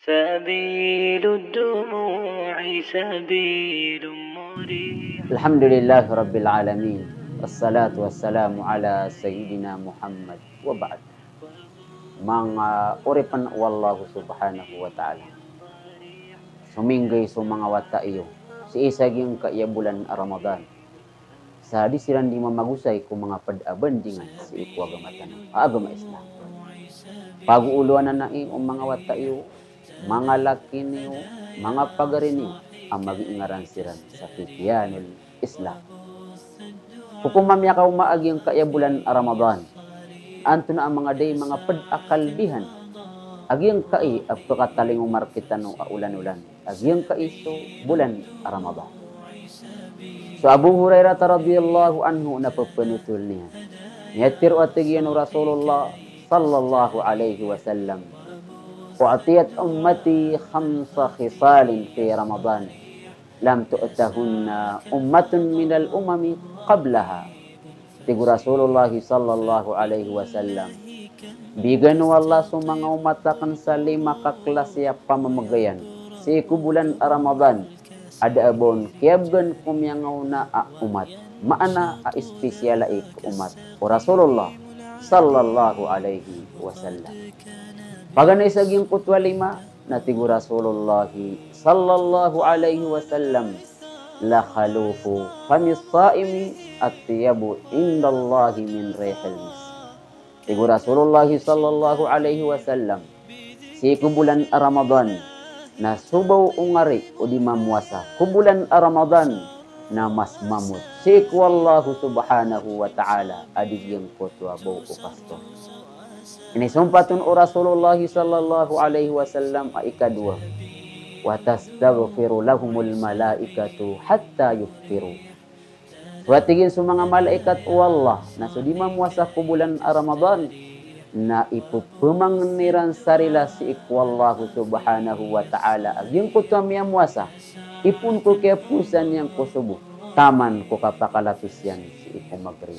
سبيل الدموع سبيل مريح. الحمد لله رب العالمين والصلاة والسلام على سيدنا Muhammad wa ba'd. Mga uripan wallahu subhanahu wa ta'ala. Suminggay so mga wata iyo. Si isag yung kaya bulan Ramadan. Sa disiran di mamagusay kung mga pad-abandingan si iku agamatan. Agama Islam. Pag-uuluan na iyo mga wata iyo. Mga laki niyo, mga pagarin niyo, ang mag-iingaran siran sa Fitiyanul Islam. Kung mamaya ka umaagi ang kaya bulan Ramadan, anto na ang mga day, mga pad-akalbihan, agyang kai, at pakataling umarkitan ng ulan-ulan, agyang kai so bulan Ramadan. So Abu Hurairah radhiyallahu anhu na papanutol niya. Niyatiru atigyan Rasulullah sallallahu alaihi wasallam. وأعطيت أمتي 5 خصال في رمضان لم تؤتهن أمة من الأمم قبلها. Tigu Rasulullah sallallahu alaihi wasallam. Bigan wallah sumanga umatakan sa 5 kaklas ya pamamagayan. Si bulan Ramadan ada abon kiabgan kumyangaw na umat. Maana a espesyala umat. O Rasulullah sallallahu alaihi wasallam. Pagana isaging kutwa 5 na tigu Rasulullah sallallahu alaihi wasallam la khalufu famis saimi at-tiyabu indallahi min rihil mis. Tigu Rasulullah sallallahu alaihi wasallam si bulan Ramadan na subaw ungari o di mamuasa bulan Ramadan na mas mamut si wallahu subhanahu wa ta'ala adiging kutwa bau ukasto. Ini sumpatun o Rasulullah sallallahu alaihi wasallam ay ikadua. Wa tastaghfiru lahumul malaikatu hatta yuftiru. Watigin sa mga malaikat o Allah na so di mamuasa ko bulan Ramadan na ipupumangniran sarila si ikwallahu subhanahu wa ta'ala. Agyang ko ito miyamuasa, ipun ko kaya pusan yang kusubo. Taman ko kapakalapis yan si ikumagri.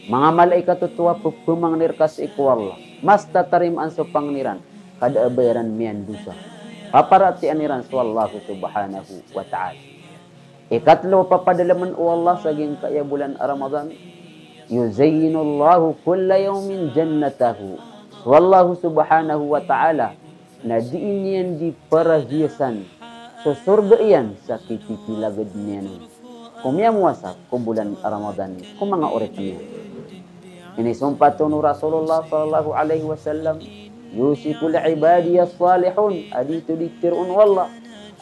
Mga malaikat tuwa pupumangnir ka si ikwallah. Mas tatarim ang pangniran kada abayaran miyan dusa. Paparati aniran sa Allah subhanahu wa ta'ala. Ikatlo papadalaman o Allah sa ging kaya bulan Ramadan. Yuzayyinullahu kulla yawmin jannatahu. Wallahu subhanahu wa ta'ala na diin yan di parahiyasan sa surga iyan sa kitipilagad niyan. Kumiyamuasa kung bulan Ramadan kung mga oret niya. Ini sumpatun Rasulullah sallallahu alaihi wasallam yusikul ibadiyas salihun aditu ditirun wallah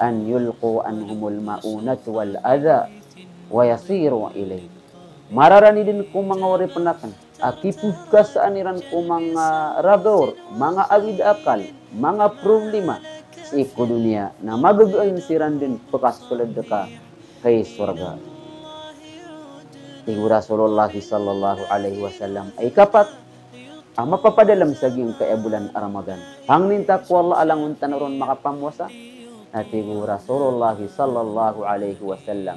an yulqu anhumul maunat wal adha wa yasiru ilayhi. Mararani din ko mga ori penakan akipus kasaaniran ko mga ragor, mga awid akal, mga problema sa iko dunia na magagaan siran din pekas peledeka kay surga. Tigu Rasulullah sallallahu alaihi wasallam ay kapat ang mapapadalam sa giyong kaya bulan Ramadan. Pangninta ko Allah alangun tanaron makapamuasa na tigu Rasulullah sallallahu alaihi wasallam.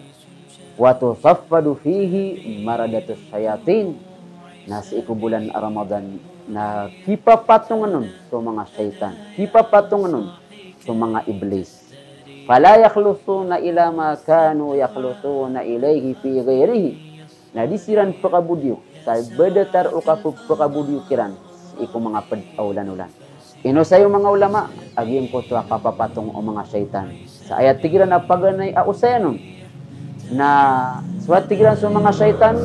Wa tusaffadu fihi maradatus syayatin na sa bulan Ramadan na kipapatungan nun sa mga syaitan. Kipapatungan nun sa mga iblis. Fala yakhlusuna ila ma kanu yakhlusuna ilayhi fi ghairihi. Na disiran pakabudyo sa badatar o kapagpakabudyo kiran iko mga pag-aulan-ulan. Ino sayo mga ulama, aging ko ito kapapatong o mga syaitan. Sa ayat tigiran na paganay ausayanon na swat tigiran sa mga syaitan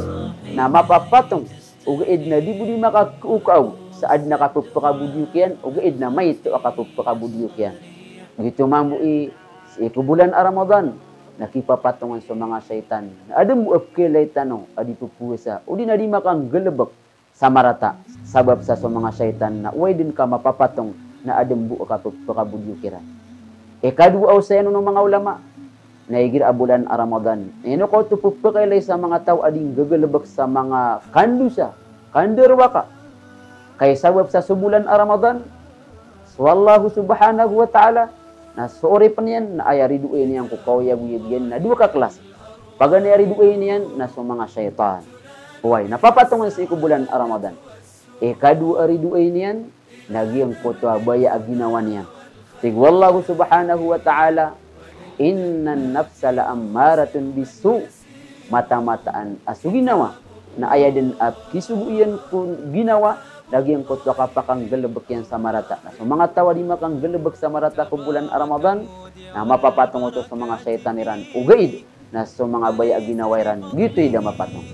na mapapatong ugaid na di budi makakukaw sa ad na kapagpakabudyo kiyan ugaid na may ito kapagpakabudyo kiyan. Gito mamui iko bulan Ramadan nakipapatungan sa mga syaitan. Adam mo kilay tanong, adi pupusa, o di na di makang galabak sa marata. Sabab sa mga syaitan na uway din ka mapapatong na adam buo ka pagpakabudyo kira. Kadua o sa ng mga ulama, na igir bulan Ramadan. Ino ko ito pupakailay sa mga tao ading gagalabak sa mga kandusa, kanderwa ka. Kaya sabab sa subulan Ramadan, wallahu subhanahu wa ta'ala, na sore pa niyan na ayari duwe niyan ko kawyag-yagyan na 2 kaklas. Pag ayari duwe niyan na sa mga syaitan. Huway, napapatungan sa bulan Ramadan. Kadua ari duwe niyan, nagyang kotwa baya aginawa niyan. Sig wallahu subhanahu wa ta'ala, innan nafsa la'ammaratun bisu, mata-mataan asu ginawa na ayadin at kisubuyan kung ginawa lagi ang kutwa kapakang galabak yan sa marata. So mga tawa di makang galabak sa marata kung bulan Ramadan na mapapatong ito sa mga syaitan ugaid na so mga baya ginawairan dito ida mapatong.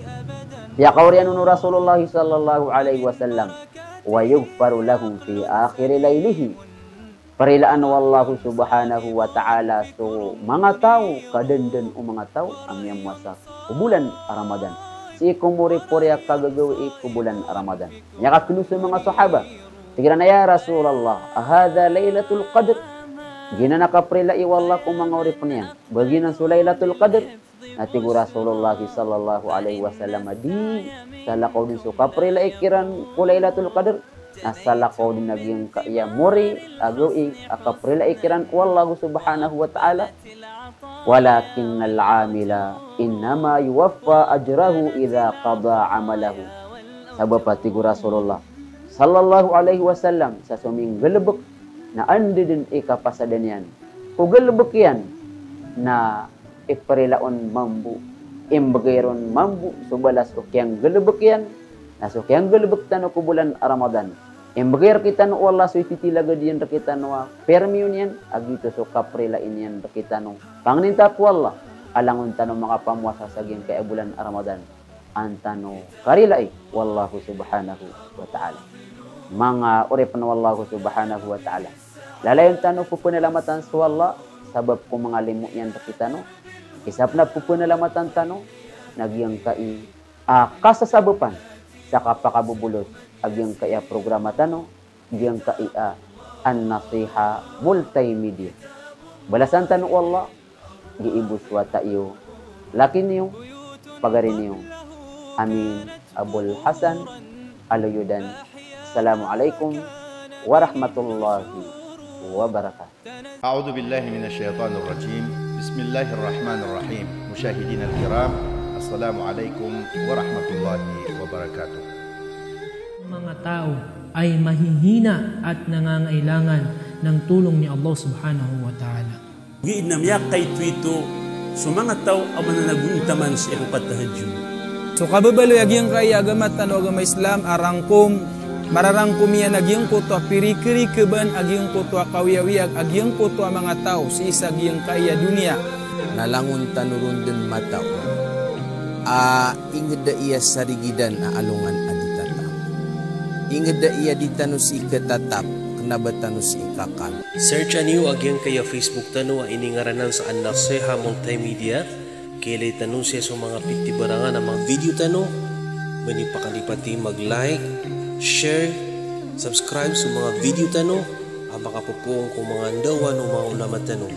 Ya kaurian nu Rasulullah sallallahu alaihi wasallam wa yughfaru lahum fi akhir lailihi. Parilaan wallahu subhanahu wa ta'ala so mga tao kadenden o mga tao amyang masa bulan Ramadan. Si kumuri-puri kagagawi ku bulan Ramadan. Nya kakinu sa mga sahaba. Tigran na ya Rasulullah, ahadha Lailatul Qadr. Gina nakaprila iwallah kung mga urip niya. Baginan sa Lailatul Qadr. Natigo Rasulullah sallallahu alaihi wasallam di salakaw din so kaprila ikiran ku Lailatul Qadr. Nasalakaw din naging kaya muri agawi akaprila ikiran wallahu subhanahu wa ta'ala. Walakin al-amila innama yuwaffa ajrahu idza qada amalahu. Sabab patigo Rasulullah sallallahu alaihi wasallam sa suming galebek na andi din ikapasadan yan. Kung galebek yan na iparilaon mambu, imbagayron mambu, subalas o kiyang galebek yan, na so kiyang galebek tano ko bulan Ramadan. Imbagayar kita no Allah so ititilaga diyan rakita no permiyon yan, agito so kaprilain yan rakita no. Pangninta ko Allah, alangon tano mga pamuasa sa gin kay bulan Ramadan. Antano karilai wallahu subhanahu wa ta'ala. Mga urip na wallahu subhanahu wa ta'ala. Lalayon tano po panalamatan sa Allah, sabab ko mga limo yan rakita no. Isap na po panalamatan tano, nagyang kai kasasabupan sa kapakabubulot agyang kaya programa tano, agyang kaya an-nasiha multimedia. Balasan tano Allah, giibus wa tayo, lakin niyo, pagarin niyo. Amin. Abul Hasan Aluyudan. Assalamualaikum warahmatullahi wabarakatuh. أعوذ بالله من الشيطان الرجيم بسم الله الرحمن الرحيم مشاهدينا الكرام السلام عليكم ورحمة الله وبركاته. Mga tao ay mahihina at nangangailangan ng tulong ni Allah subhanahu wa ta'ala. Giinamyak kay Twito, so mga tao ang mananaguntaman sa ikapatahadyo. So kababalo yagyang kaya agamat tano agama Islam arangkom mararangkom yan agyang kuto pirikiri keban agyang kuto kawiyawiyag agyang kuto mga tao si isa agyang kaya dunia nalangun tanurun den matao ingeda iya sarigidan alungan aditata ingeda iya ditanus ikatatap kenaba tanus ikakal. Search niyo agyang kaya Facebook tano iningaranan sa An-Nasiha Multimedia kilay tanong siya sa mga piktibarangan ng mga video tano mani pakalipati mag-like, share, subscribe sa mga video tano ang makapupuong kung mga andawan o mga ulaman tano.